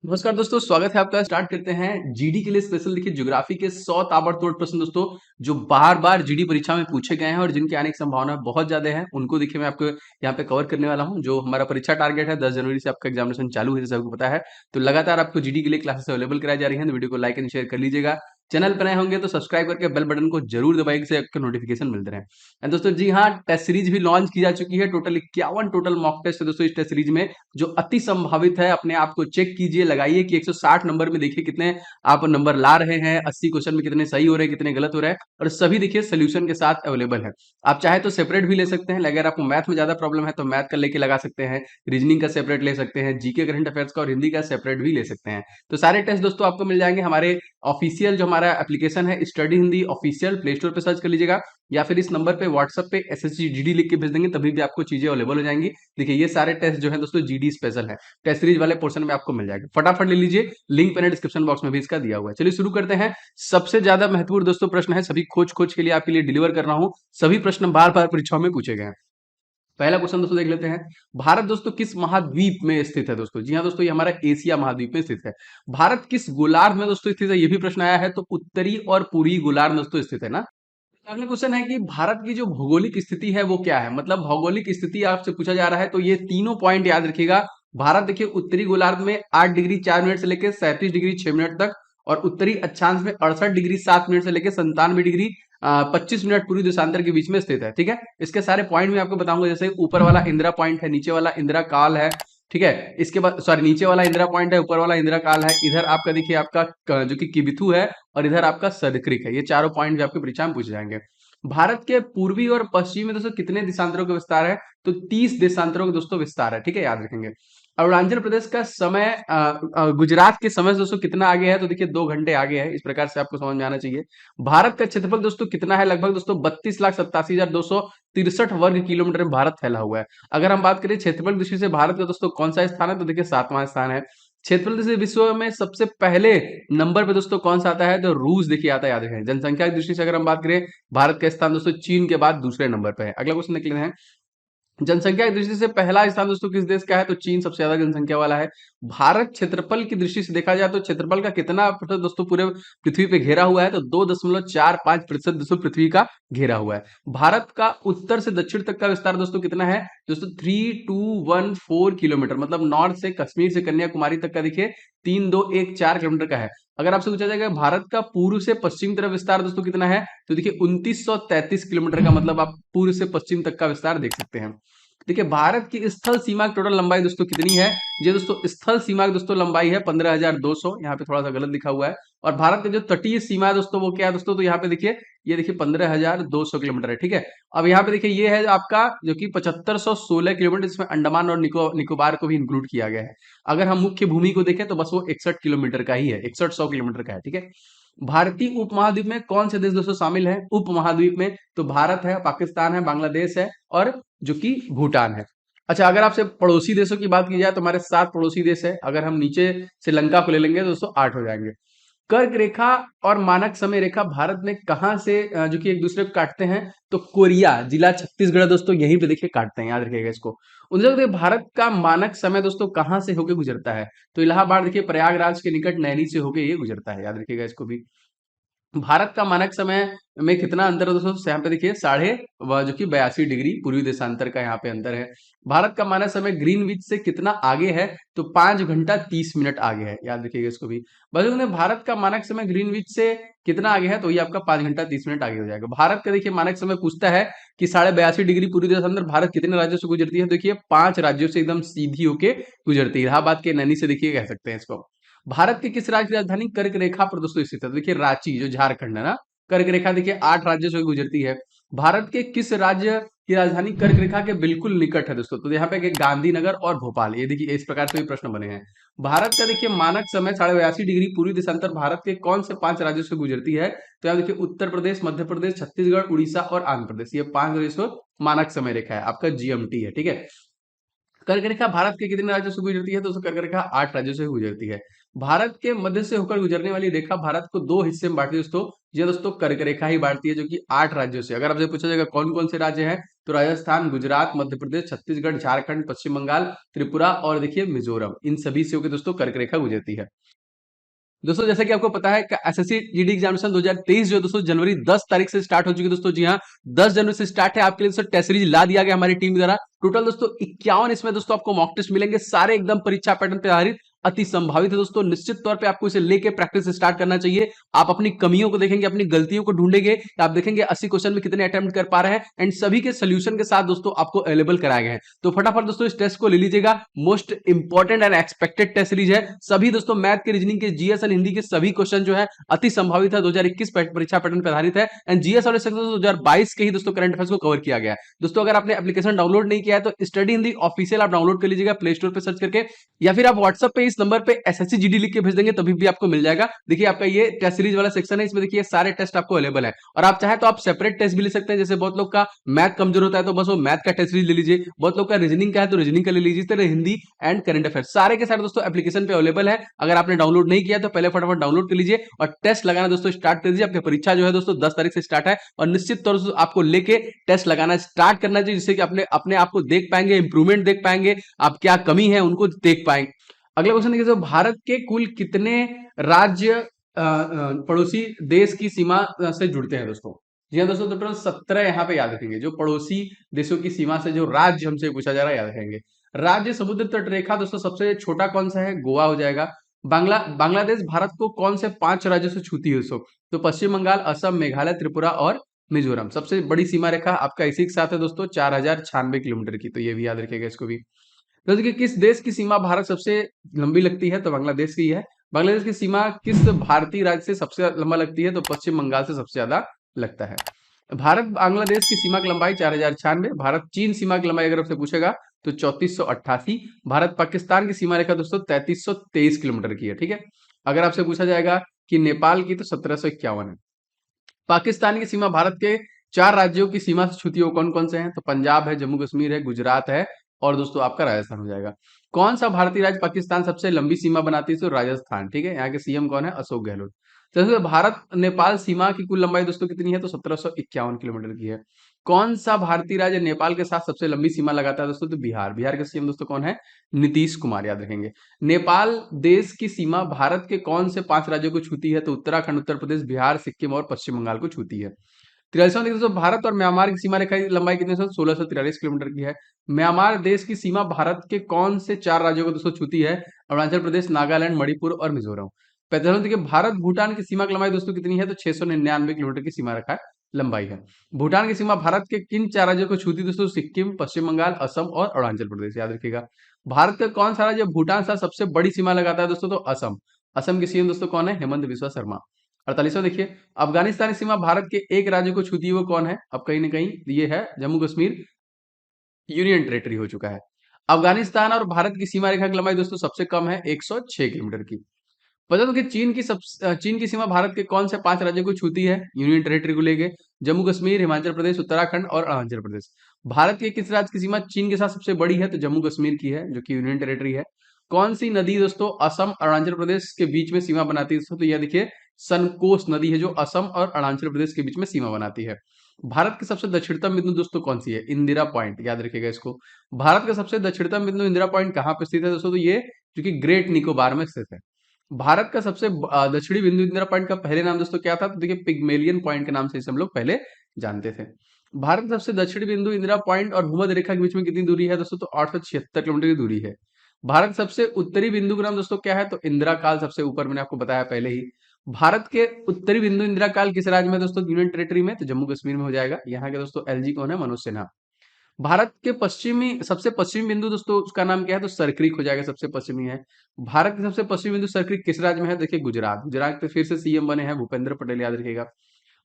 नमस्कार दोस्तों, स्वागत है आपका। स्टार्ट करते हैं जीडी के लिए स्पेशल। देखिए, ज्योग्राफी के 100 ताबड़तोड़ प्रश्न दोस्तों, जो बार-बार जीडी परीक्षा में पूछे गए हैं और जिनके आने की संभावना बहुत ज़्यादा है, उनको देखिए मैं आपको यहाँ पे कवर करने वाला हूँ। जो हमारा परीक्षा टारगेट है 10 जनवरी से आपका एग्जामिनेशन चालू है, जैसे आपको पता है। तो लगातार आपको जीडी के लिए क्लासेस अवेलेबल कराई जा रही हैं, तो वीडियो को लाइक एंड शेयर कर लीजिएगा। चैनल पर नए होंगे तो सब्सक्राइब करके बेल बटन को जरूर दबाइए, जिससे आपको नोटिफिकेशन मिलते रहे। एंड दोस्तों, जी हाँ, टेस्ट सीरीज भी लॉन्च की जा चुकी है। टोटल 51 टोटल मॉक टेस्ट है दोस्तों इस टेस्ट सीरीज में, जो अति संभावित है। अपने आप को चेक कीजिए, लगाइए कि 160 नंबर में देखिए कितने आप नंबर ला रहे हैं, 80 क्वेश्चन में कितने सही हो रहे हैं, कितने गलत हो रहे हैं, और सभी देखिए सोल्यूशन के साथ अवेलेबल है। आप चाहे तो सेपरेट भी ले सकते हैं। अगर आपको मैथ में ज्यादा प्रॉब्लम है तो मैथ का लेके लगा सकते हैं, रीजनिंग का सेपरेट ले सकते हैं, जीके करंट अफेयर्स का और हिंदी का सेपरेट भी ले सकते हैं। तो सारे टेस्ट दोस्तों आपको मिल जाएंगे हमारे ऑफिशियल, जो हमारा एप्लीकेशन है study Hindi official, play store पे सर्च कर लीजिएगा, या फिर इस नंबर पे व्हाट्सएप पे एसएससी जीडी लिख के भेज देंगे, तभी भी आपको चीजें अवेलेबल हो जाएंगी। देखिए, ये सारे टेस्ट जो है दोस्तों जीडी स्पेशल है, टेस्ट सीरीज वाले पोर्शन में आपको मिल जाएगा। फटाफट ले लीजिए, लिंक मैंने डिस्क्रिप्शन बॉक्स में भी इसका दिया हुआ है। चलिए शुरू करते हैं। सबसे ज्यादा महत्वपूर्ण दोस्तों प्रश्न है, सभी खोज खोज के लिए आपके लिए डिलीवर कर रहा हूं। सभी प्रश्न बार बार परीक्षाओं में पूछे गए हैं। पहला क्वेश्चन दोस्तों देख लेते हैं। भारत दोस्तों किस महाद्वीप में स्थित है दोस्तों? जी हाँ दोस्तों, ये हमारा एशिया महाद्वीप में स्थित है। भारत किस गोलार्ध में दोस्तों स्थित है? ये भी प्रश्न आया है, तो उत्तरी और पूर्वी गोलार्ध में दोस्तों स्थित है ना। अगला क्वेश्चन है कि भारत की जो भौगोलिक स्थिति है वो क्या है? मतलब भौगोलिक स्थिति आपसे पूछा जा रहा है, तो ये तीनों पॉइंट याद रखिएगा। भारत देखिए उत्तरी गोलार्ध में 8 डिग्री 4 मिनट से लेकर 37 डिग्री 6 मिनट तक, और उत्तरी अक्षांश में 68 डिग्री 7 मिनट से लेकर 97 डिग्री 25 मिनट पूर्वी देशांतर के बीच में स्थित है। ठीक है, इसके सारे पॉइंट मैं आपको बताऊंगा। जैसे ऊपर वाला इंदिरा पॉइंट है, नीचे वाला इंदिरा काल है। ठीक है, इसके बाद सॉरी, नीचे वाला इंदिरा पॉइंट है, ऊपर वाला इंदिरा काल है। इधर आपका देखिए आपका जो कि किबिथु है, और इधर आपका सदक्रिक है। ये चारों पॉइंट भी आपके परीक्षा में पूछे जाएंगे। भारत के पूर्वी और पश्चिमी में दोस्तों कितने देशांतरों का विस्तार है? तो 30 देशांतरों का दोस्तों विस्तार है। ठीक है, याद रखेंगे। अरुणाचल प्रदेश का समय गुजरात के समय से दोस्तों कितना आगे है? तो देखिए 2 घंटे आगे है। इस प्रकार से आपको समझ में आना चाहिए। भारत का क्षेत्रफल दोस्तों कितना है? लगभग दोस्तों 32,87,263 वर्ग किलोमीटर में भारत फैला हुआ है। अगर हम बात करें क्षेत्रफल की दृष्टि से भारत का दोस्तों कौन सा स्थान है? तो देखिए 7वां स्थान है। क्षेत्रफल से विश्व में सबसे पहले नंबर पे दोस्तों कौन सा आता है? तो रूस देखिए आता है, याद रखें। जनसंख्या की दृष्टि से अगर हम बात करें, भारत का स्थान दोस्तों चीन के बाद दूसरे नंबर पे है। अगला क्वेश्चन देख लेते हैं। जनसंख्या की दृष्टि से पहला स्थान दोस्तों किस देश का है? तो चीन सबसे ज्यादा जनसंख्या वाला है। भारत क्षेत्रफल की दृष्टि से देखा जाए तो क्षेत्रफल का कितना प्रतिशत दोस्तों पूरे पृथ्वी पे घेरा हुआ है? तो 2.45% दोस्तों पृथ्वी का घेरा हुआ है। भारत का उत्तर से दक्षिण तक का विस्तार दोस्तों कितना है? दोस्तों 3214 किलोमीटर, मतलब नॉर्थ से कश्मीर से कन्याकुमारी तक का देखिए 3214 किलोमीटर का है। अगर आपसे पूछा जाएगा भारत का पूर्व से पश्चिम तरफ विस्तार दोस्तों कितना है, तो देखिए 2933 किलोमीटर का, मतलब आप पूर्व से पश्चिम तक का विस्तार देख सकते हैं। देखिए, भारत की स्थल सीमा की टोटल लंबाई दोस्तों कितनी है? ये दोस्तों स्थल सीमा की दोस्तों लंबाई है 15,200। यहाँ पे थोड़ा सा गलत लिखा हुआ है। और भारत का जो तटीय सीमा है दोस्तों वो क्या है दोस्तों? तो यहाँ पे देखिए, ये देखिए 15,200 किलोमीटर है। ठीक है, अब यहाँ पे देखिए ये है आपका जो कि 7516 किलोमीटर, जिसमें अंडमान और निकोबार को भी इंक्लूड किया गया है। अगर हम मुख्य भूमि को देखें तो बस वो 61 किलोमीटर का ही है, 6100 किलोमीटर का है। ठीक है, भारतीय उपमहाद्वीप में कौन से देश दोस्तों शामिल है उपमहाद्वीप में? तो भारत है, पाकिस्तान है, बांग्लादेश है, और जो कि भूटान है। अच्छा, अगर आपसे पड़ोसी देशों की बात की जाए तो हमारे 7 पड़ोसी देश है। अगर हम नीचे श्रीलंका को ले लेंगे तो दोस्तों 8 हो जाएंगे। कर्क रेखा और मानक समय रेखा भारत में कहां से जो कि एक दूसरे को काटते हैं? तो कोरिया जिला छत्तीसगढ़ दोस्तों, यहीं पे देखिए काटते हैं, याद रखिएगा इसको। उधर देखिए भारत का मानक समय दोस्तों कहां से होके गुजरता है? तो इलाहाबाद देखिए प्रयागराज के निकट नैनी से होके ये गुजरता है, याद रखिएगा इसको भी। भारत का मानक समय में कितना अंतर है दोस्तों? तो यहाँ पे देखिए साढ़े जो कि 82 डिग्री पूर्वी देशांतर का यहाँ पे अंतर है। भारत का मानक समय ग्रीनविच से कितना आगे है? तो 5 घंटा 30 मिनट आगे है, याद रखिएगा इसको भी। बच्चों ने भारत का मानक समय ग्रीनविच से कितना आगे है? तो ये आपका 5 घंटा 30 मिनट आगे हो जाएगा। भारत का देखिए मानक समय पूछता है कि 82.5 डिग्री पूर्वी देशांतर भारत कितने राज्यों से गुजरती है? देखिए 5 राज्यों से एकदम सीधी होके गुजरती है। इलाहाबाद के नैनी से देखिए कह सकते हैं इसको। भारत के किस राज्य की राजधानी कर्क रेखा पर दोस्तों स्थित है? देखिए रांची, जो झारखंड है ना। कर्क रेखा देखिए 8 राज्यों से गुजरती है। भारत के किस राज्य की राजधानी कर्क रेखा के बिल्कुल निकट है दोस्तों? तो यहाँ पे गांधीनगर और भोपाल, ये देखिए इस प्रकार से भी प्रश्न बने हैं। भारत का देखिए मानक समय 82.5 डिग्री पूर्वी देशांतर भारत के कौन से 5 राज्यों से गुजरती है? तो यहाँ देखिए उत्तर प्रदेश, मध्य प्रदेश, छत्तीसगढ़, उड़ीसा और आंध्र प्रदेश, ये 5 देशों मानक समय रेखा है, आपका जीएमटी है। ठीक है, कर्क रेखा भारत के कितने राज्यों से गुजरती है? दोस्तों कर्क रेखा 8 राज्यों से गुजरती है। भारत के मध्य से होकर गुजरने वाली रेखा भारत को 2 हिस्से में बाँटती है दोस्तों। ये दोस्तों कर्क रेखा ही बाँटती है जो कि 8 राज्यों से। अगर आपसे पूछा जाएगा कौन-कौन से राज्य हैं? तो राजस्थान, गुजरात, मध्य प्रदेश, छत्तीसगढ़, झारखंड, पश्चिम बंगाल, त्रिपुरा और देखिए मिज़ोरम। इन सभी से होके दोस्तों कर्क रेखा गुजरती है। दोस्तों जैसा कि आपको पता है कि एसएससी जीडी एग्जामिनेशन 2023 जो है दोस्तों जनवरी 10 तारीख से स्टार्ट हो चुकी है दोस्तों। जी हाँ, 10 जनवरी से स्टार्ट है। आपके लिए दोस्तों टेस्ट सीरीज ला दिया गया हमारी टीम द्वारा। टोटल दोस्तों 51 इसमें दोस्तों आपको मॉक टेस्ट मिलेंगे, सारे एकदम परीक्षा पैटर्न पे आधारित, अति संभावित है दोस्तों। निश्चित तौर पे आपको इसे लेके प्रैक्टिस स्टार्ट करना चाहिए। आप अपनी कमियों को देखेंगे, अपनी गलतियों को ढूंढेंगे, आप देखेंगे 80 क्वेश्चन में कितने अटेम्प्ट कर पा रहे हैं एंड सभी के सोल्यूशन के साथ दोस्तों आपको अवेलेबल कराए गए हैं। तो फटाफट दोस्तों इस टेस्ट को ले लीजिएगा। Most important and expected test series है। सभी दोस्तों मैथ के, रीजनिंग के, जीएस एंड हिंदी के सभी क्वेश्चन जो है अति संभावित है, 2021 परीक्षा पैटर्न पर आधारित है एंड जीएस और 2022 के ही दोस्तों करंट अफेयर्स को कवर किया गया है। दोस्तों अगर आपने एप्लीकेशन डाउनलोड नहीं किया है तो स्टडी हिंदी ऑफिशियल आप डाउनलोड कर लीजिएगा प्ले स्टोर पे सर्च करके, या फिर आप व्हाट्सएप पे इस नंबर पे एसएससी जीडी लिख के भेज देंगे तभी भी आपको मिल जाएगा। देखिए आपका ये टेस्ट सीरीज वाला सेक्शन है, इसमें देखिए सारे टेस्ट आपको अवेलेबल है और आप चाहे तो आप सेपरेट टेस्ट भी ले सकते हैं। जैसे बहुत लोग का मैथ कमजोर होता है तो बस वो मैथ का टेस्ट सीरीज ले लीजिए, बहुत लोग का रीजनिंग का है तो रीजनिंग का ले लीजिए। इस तरह हिंदी एंड करंट अफेयर सारे के सारे दोस्तों एप्लीकेशन पे अवेलेबल है। अगर आपने डाउनलोड नहीं किया तो पहले फटाफट डाउनलोड कर लीजिए और टेस्ट लगाना दोस्तों स्टार्ट कर दीजिए। आपकी परीक्षा जो है दोस्तों 10 तारीख से स्टार्ट है और निश्चित तौर से आपको लेके टेस्ट लगाना स्टार्ट करना चाहिए, जिससे कि अपने अपने आप को देख पाएंगे, इंप्रूवमेंट देख पाएंगे, आप क्या कमी है उनको देख पाएंगे। अगला क्वेश्चन देखिए, भारत के कुल कितने राज्य पड़ोसी देश की सीमा से जुड़ते हैं दोस्तों? जी हाँ दोस्तों, टोटल 17 यहाँ पे याद रखेंगे। जो पड़ोसी देशों की सीमा से जो राज्य हमसे पूछा जा रहा है याद रखेंगे। राज्य समुद्र तट रेखा दोस्तों सबसे छोटा कौन सा है? गोवा हो जाएगा। बांग्लादेश भारत को कौन से 5 राज्यों से छूती है दोस्तों? तो पश्चिम बंगाल, असम, मेघालय, त्रिपुरा और मिजोरम। सबसे बड़ी सीमा रेखा आपका इसी के साथ है दोस्तों, 4096 किलोमीटर की। तो ये भी याद रखिएगा इसको भी। तो देखिए किस देश की सीमा भारत सबसे लंबी लगती है? तो बांग्लादेश की है। बांग्लादेश की सीमा किस भारतीय राज्य से सबसे लंबा लगती है? तो पश्चिम बंगाल से सबसे ज्यादा लगता है। भारत बांग्लादेश की सीमा की लंबाई 4096। भारत चीन सीमा की लंबाई अगर आपसे पूछेगा तो 3488। भारत पाकिस्तान की सीमा रेखा दोस्तों 3323 किलोमीटर की है। ठीक है। अगर आपसे पूछा जाएगा कि नेपाल की, तो 1751 है। पाकिस्तान की सीमा भारत के 4 राज्यों की सीमा से छूती है, वो कौन कौन से हैं? तो पंजाब है, जम्मू कश्मीर है, गुजरात है और दोस्तों आपका राजस्थान हो जाएगा। कौन सा भारतीय राज्य पाकिस्तान सबसे लंबी सीमा बनाती है? तो राजस्थान। ठीक है। यहाँ के सीएम कौन है? अशोक गहलोत। तो दोस्तों भारत नेपाल सीमा की कुल लंबाई दोस्तों कितनी है? तो 1751 किलोमीटर की है। कौन सा भारतीय राज्य नेपाल के साथ सबसे लंबी सीमा लगाता है दोस्तों? तो बिहार। बिहार के सीएम दोस्तों कौन है? नीतीश कुमार, याद रखेंगे। नेपाल देश की सीमा भारत के कौन से 5 राज्यों को छूती है? तो उत्तराखंड, उत्तर प्रदेश, बिहार, सिक्किम और पश्चिम बंगाल को छूती है। 43वां देखिए दोस्तों, भारत और म्यांमार की सीमा रेखा की लंबाई कितनी है? 1643 किलोमीटर की है। म्यांमार देश की सीमा भारत के कौन से 4 राज्यों को दोस्तों छूती है? अरुणाचल प्रदेश, नागालैंड, मणिपुर और मिजोरम। 45वां देखिए, भारत भूटान की सीमा की लंबाई दोस्तों कितनी है? तो 699 किलोमीटर की सीमा रेखा लंबाई है। भूटान की सीमा भारत के किन 4 राज्यों को छूती है दोस्तों? सिक्किम, पश्चिम बंगाल, असम और अरुणाचल प्रदेश, याद रखिएगा। भारत का कौन सा राज्य भूटान के साथ सबसे बड़ी सीमा लगाता है दोस्तों? तो असम। असम के सीएम दोस्तों कौन है? हेमंत बिस्वा शर्मा। 48वां देखिए, अफगानिस्तान की सीमा भारत के एक राज्य को छूती है, वो कौन है? अब कहीं ना कहीं ये है जम्मू कश्मीर, यूनियन टेरिटरी हो चुका है। अफगानिस्तान और भारत की सीमा रेखा की लंबाई दोस्तों सबसे कम है, 106 किलोमीटर की। बता दो कि चीन की सीमा भारत के कौन से 5 राज्यों को छूती है यूनियन टेरिटरी को लेके? जम्मू कश्मीर, हिमाचल प्रदेश, उत्तराखंड और अरुणाचल प्रदेश। भारत के किस राज्य की सीमा चीन के साथ सबसे बड़ी है? तो जम्मू कश्मीर की है, जो कि यूनियन टेरिटरी है। कौन सी नदी दोस्तों असम अरुणाचल प्रदेश के बीच में सीमा बनाती है दोस्तों? तो यह देखिए सनकोस नदी है, जो असम और अरुणाचल प्रदेश के बीच में सीमा बनाती है। भारत के सबसे दक्षिणतम बिंदु दोस्तों कौन सी है? इंदिरा पॉइंट, याद रखिएगा इसको। भारत का सबसे दक्षिणतम बिंदु इंदिरा पॉइंट कहाँ पे स्थित है दोस्तों? तो ये जो कि ग्रेट निकोबार में स्थित है। भारत का सबसे दक्षिणी बिंदु इंदिरा पॉइंट का पहले नाम दोस्तों क्या था? तो देखिए पिग्मेलियन पॉइंट के नाम से इसे हम लोग पहले जानते थे। भारत का सबसे दक्षिणी बिंदु इंदिरा पॉइंट और भूमध्य रेखा के बीच में कितनी दूरी है दोस्तों? तो 876 किलोमीटर की दूरी है। भारत का सबसे उत्तरी बिंदु का नाम दोस्तों क्या है? तो इंदिरा काल, सबसे ऊपर मैंने आपको बताया पहले ही। भारत के उत्तरी बिंदु इंदिरा काल किस राज्य में दोस्तों? यूनियन टेरिटरी में, तो जम्मू कश्मीर में हो जाएगा। यहाँ के दोस्तों एलजी कौन है? मनोज सिन्हा। भारत के सबसे पश्चिमी बिंदु दोस्तों उसका नाम क्या है? तो सरक्रीक हो जाएगा, सबसे पश्चिमी है। भारत के सबसे पश्चिमी बिंदु सरक्रीक किस राज्य में है? देखिए गुजरात। गुजरात के फिर से सीएम बने हैं भूपेंद्र पटेल, याद रखिएगा।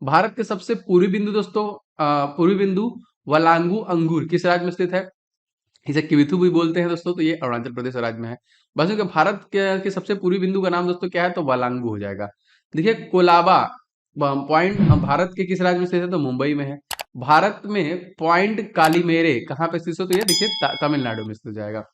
भारत के सबसे पूर्वी बिंदु दोस्तों पूर्वी बिंदु वलांगू अंगूर किस राज्य में स्थित है? इसे किविथु भी बोलते हैं दोस्तों, तो ये अरुणाचल प्रदेश राज्य में है। बस क्योंकि भारत के सबसे पूर्वी बिंदु का नाम दोस्तों क्या है? तो वालांगू हो जाएगा। देखिए कोलाबा पॉइंट भारत के किस राज्य में स्थित है? तो मुंबई में है। भारत में पॉइंट कालीमेरे कहाँ पे स्थित हो, तो ये देखिए तमिलनाडु में स्थित हो जाएगा।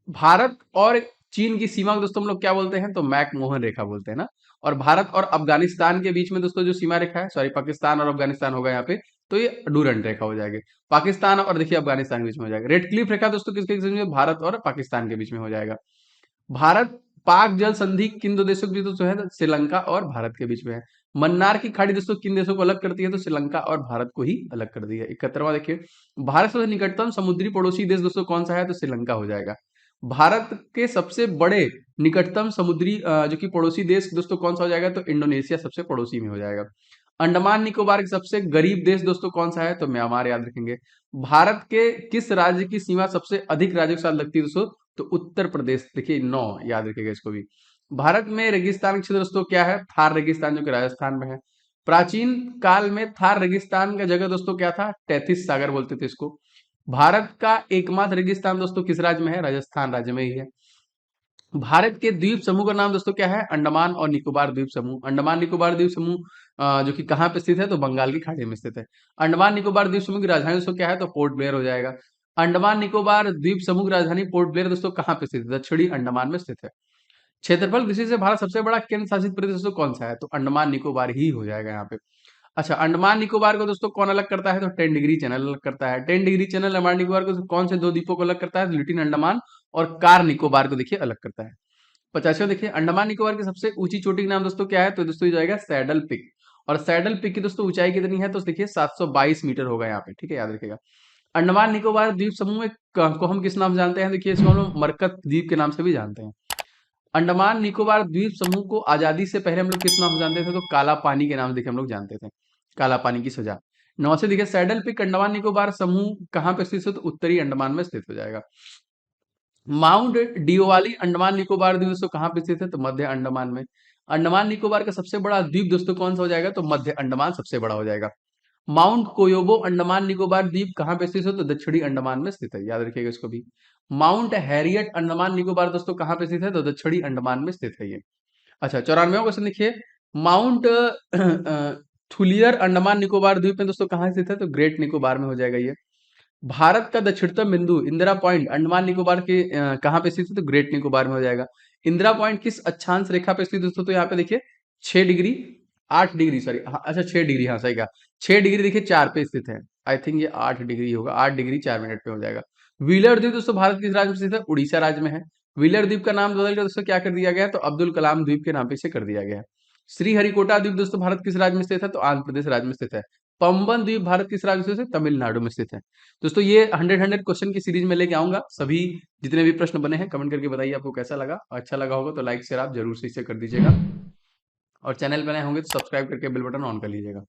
भारत और चीन की सीमा को दोस्तों हम लोग क्या बोलते हैं, तो मैकमोहन रेखा बोलते हैं ना। और भारत और अफगानिस्तान के बीच में दोस्तों जो सीमा रेखा है, सॉरी पाकिस्तान और अफगानिस्तान होगा यहाँ पे, तो ये डूरंड रेखा हो जाएगी। पाकिस्तान और देखिए अफगानिस्तान के बीच में हो जाएगा। रेड क्लिफ रेखा दोस्तों किसके बीच में, भारत और पाकिस्तान के बीच में हो जाएगा। भारत पाक जल संधि किन दो देशों के बीच दोस्तों है, तो श्रीलंका और भारत के बीच में है। मन्नार की खाड़ी दोस्तों किन देशों को अलग करती है, तो श्रीलंका और भारत को ही अलग कर दी है। 71वां देखिए, भारत से निकटतम समुद्री पड़ोसी देश दोस्तों कौन सा है, तो श्रीलंका हो जाएगा। भारत के सबसे बड़े निकटतम समुद्री जो कि पड़ोसी देश दोस्तों कौन सा हो जाएगा, तो इंडोनेशिया सबसे पड़ोसी में हो जाएगा। अंडमान निकोबार के सबसे गरीब देश दोस्तों कौन सा है, तो म्यांमार याद रखेंगे। भारत के किस राज्य की सीमा सबसे अधिक राज्यों के साथ लगती है दोस्तों, तो उत्तर प्रदेश, देखिए 9 याद रखिएगा इसको भी। भारत में रेगिस्तान क्षेत्र दोस्तों क्या है, थार रेगिस्तान जो कि राजस्थान में है। प्राचीन काल में थार रेगिस्तान का जगह दोस्तों क्या था, तैतीस सागर बोलते थे इसको। भारत का एकमात्र रेगिस्तान दोस्तों किस राज्य में है, राजस्थान राज्य में ही है। भारत के द्वीप समूह का नाम दोस्तों क्या है, अंडमान और निकोबार द्वीप समूह। अंडमान निकोबार द्वीप समूह जो कि कहाँ पे स्थित है, तो बंगाल की खाड़ी में स्थित है। अंडमान निकोबार द्वीप समूह की राजधानी दोस्तों क्या है, तो पोर्ट ब्लेयर हो जाएगा। अंडमान निकोबार द्वीप समूह की राजधानी पोर्ट ब्लेयर दोस्तों कहाँ पे स्थित है, दक्षिणी अंडमान में स्थित है। क्षेत्रफल दृष्टि से भारत सबसे बड़ा केंद्र शासित प्रदेश दोस्तों कौन सा है, तो अंडमान निकोबार ही हो जाएगा यहाँ पे। अच्छा, अंडमान निकोबार को दोस्तों कौन अलग करता है, तो 10 डिग्री चैनल अलग करता है। 10 डिग्री चैनल अंडमान निकोबार को कौन से दो द्वीपों को अलग करता है, तो लिटिल अंडमान और कार निकोबार को देखिए अलग करता है। 50वां देखिए, अंडमान निकोबार की सबसे ऊंची चोटी का नाम दोस्तों क्या है, तो दोस्तों ये जाएगा सैडल पिक। और सैडल पिक की दोस्तों ऊंचाई कितनी है, तो देखिए 722 मीटर होगा यहाँ पे, ठीक है याद रखिएगा। अंडमान निकोबार द्वीप समूह को हम किस नाम से जानते हैं, देखिए इसको हम लोग मरकत द्वीप के नाम से भी जानते हैं। अंडमान निकोबार द्वीप समूह को आजादी से पहले हम लोग किस नाम से जानते थे, तो काला पानी के नाम से देखिए हम लोग जानते थे, काला पानी की सजा। 9 से देखिए, सैडल पिक अंडमान निकोबार समूह कहाँ पे स्थित है, तो उत्तरी अंडमान में स्थित हो जाएगा। माउंट डियोवाली अंडमान निकोबार द्वीप दोस्तों कहाँ पे स्थित है, तो मध्य अंडमान में। अंडमान निकोबार का सबसे बड़ा द्वीप दोस्तों कौन सा हो जाएगा, तो मध्य अंडमान सबसे बड़ा हो जाएगा। माउंट कोयोबो अंडमान निकोबार द्वीप कहाँ पे स्थित है, तो दक्षिणी अंडमान में स्थित है, याद रखिएगा इसको भी। माउंट हैरियट अंडमान निकोबार दोस्तों कहाँ पे स्थित है, तो दक्षिणी अंडमान में स्थित है ये। अच्छा, 94वां क्वेश्चन देखिए, माउंट थुलियर अंडमान निकोबार द्वीप में दोस्तों कहाँ स्थित है, तो ग्रेट निकोबार में हो जाएगा ये। भारत का दक्षिणतम बिंदु इंदिरा पॉइंट अंडमान निकोबार के कहाँ पे स्थित है, तो ग्रेट निकोबार में हो जाएगा। इंदिरा पॉइंट किस अक्षांश रेखा पे स्थित है दोस्तों, तो यहाँ पे देखिए 6 डिग्री 8 डिग्री, सॉरी हाँ, अच्छा 6 डिग्री, हाँ सही कहा, 6 डिग्री देखिए 4 पे स्थित है। आई थिंक ये 8 डिग्री होगा, 8 डिग्री 4 मिनट पे हो जाएगा। व्हीलर द्वीप दोस्तों भारत किस राज्य में स्थित है, उड़ीसा राज्य में है। व्हीलर द्वीप का नाम बदल कर दोस्तों क्या कर दिया गया है, तो अब्दुल कलाम द्वीप के नाम पे इसे कर दिया गया है। श्रीहरिकोटा द्वीप दोस्तों भारत किस राज्य में स्थित है, तो आंध्र प्रदेश राज्य में स्थित है। पंबन द्वीप भारत किस राज्य में स्थित है, तमिलनाडु में स्थित है। दोस्तों ये 100 क्वेश्चन की सीरीज में लेके आऊंगा। सभी जितने भी प्रश्न बने हैं कमेंट करके बताइए आपको कैसा लगा। अच्छा लगा होगा तो लाइक शेयर आप जरूर से इसे कर दीजिएगा, और चैनल पर नए होंगे तो सब्सक्राइब करके बेल बटन ऑन कर लीजिएगा।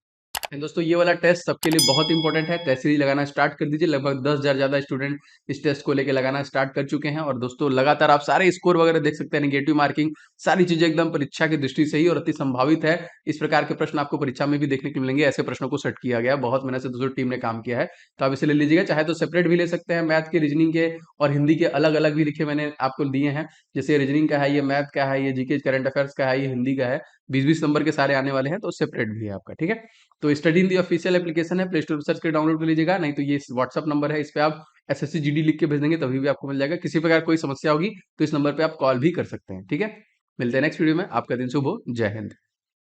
एंड दोस्तों ये वाला टेस्ट सबके लिए बहुत इंपॉर्टेंट है, टेस्ट सीरीज लगाना स्टार्ट कर दीजिए। लगभग 10,000 ज्यादा स्टूडेंट इस टेस्ट को लेकर लगाना स्टार्ट कर चुके हैं। और दोस्तों लगातार आप सारे स्कोर वगैरह देख सकते हैं, नेगेटिव मार्किंग सारी चीजें एकदम परीक्षा की दृष्टि से ही और अति संभावित है। इस प्रकार के प्रश्न आपको परीक्षा में भी देखने को मिलेंगे। ऐसे प्रश्नों को सेट किया गया, बहुत मेहनत से दोस्तों टीम ने काम किया है, तो आप इसे ले लीजिएगा। चाहे तो सेपरेट भी ले सकते हैं, मैथ के, रीजनिंग के और हिंदी के अलग अलग भी लिखे मैंने आपको दिए हैं। जैसे रीजनिंग का है, ये मैथ का है, ये जीके करंट अफेयर्स का है, ये हिंदी का है। 20-20 नंबर के सारे आने वाले हैं, तो सेपरेट भी है आपका, ठीक है। तो study in the official application है, प्ले स्टोर पर सर्च कर डाउनलोड कर लीजिएगा। नहीं तो ये व्हाट्सअप नंबर है, इस पे आप एसएससी जीडी लिख के भेज देंगे तभी भी आपको मिल जाएगा। किसी प्रकार कोई समस्या होगी तो इस नंबर पे आप कॉल भी कर सकते हैं, ठीक है। मिलते हैं नेक्स्ट वीडियो में। आपका दिन शुभ हो। जय हिंद।